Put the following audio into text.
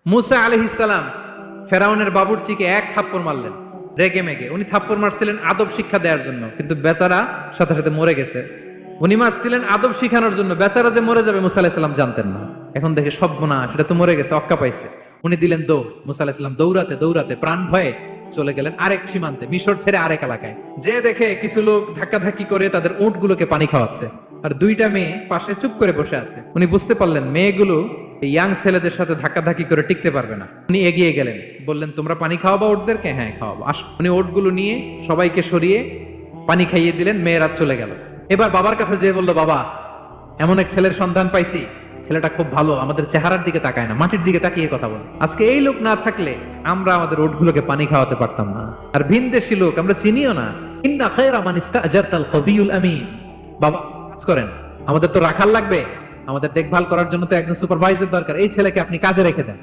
মুসা আলাইহিস সালাম ফেরাউনের বাবুর্চিকে এক থাপ্পড় মারলেন রেগে মেগে। উনি থাপ্পড় মারছিলেন আদব শিক্ষা দেওয়ার জন্য, কিন্তু বেচারা সাথে সাথে মরে গেছে। উনি মারছিলেন আদব শিখানোর জন্য, বেচারা যে মরে যাবে মুসা আলাইহিস সালাম জানতেন না। এখন দেখে সর্বনাশ, সেটা তো মরে গেছে, অক্কা পাইছে। উনি দিলেন দৌড়। মুসা আলাইহিস সালাম দৌড়াতে দৌড়াতে প্রাণ ভয়ে চলে গেলেন আরেক সীমান্তে, মিশর ছেড়ে আরেক এলাকায়। যে দেখে কিছু লোক ধাক্কাধাক্কি করে তাদের উটগুলোকে পানি খাওয়াচ্ছে, আর দুইটা মেয়ে পাশে চুপ করে বসে আছে। উনি বুঝতে পারলেন মেয়েগুলো ইয়াং ছেলেদের সাথে ধাক্কাধাক্কি করে টিকতে পারবে না। উনি এগিয়ে গেলেন, বললেন তোমরা পানি খাওয়াবা ওটদেরকে? হ্যাঁ খাওয়াবো, আস। উনি ওটগুলো নিয়ে সবাইকে সরিয়ে পানি খাইয়ে দিলেন, মেয়েরা চলে গেল। এবার বাবার কাছে যেয়ে বললো, বাবা এমন এক ছেলের সন্ধান পাইছি, ছেলেটা খুব ভালো, আমাদের চেহারার দিকে তাকায় না, মাটির দিকে তাকিয়ে কথা বলে। আজকে এই লোক না থাকলে আমরা আমাদের ওটগুলোকে পানি খাওয়াতে পারতাম না। আর ভিনদেশী লোক আমরা চিনিও না। ইন্না খায়রা মান ইস্তাজারতাল কবিয়ুল আমিন। বাবা কাজ করেন, আমাদের তো রাখাল লাগবে, আমাদের দেখভাল করার জন্য তো একজন সুপারভাইজার দরকার, এই ছেলেকে আপনি কাজে রেখে দেন।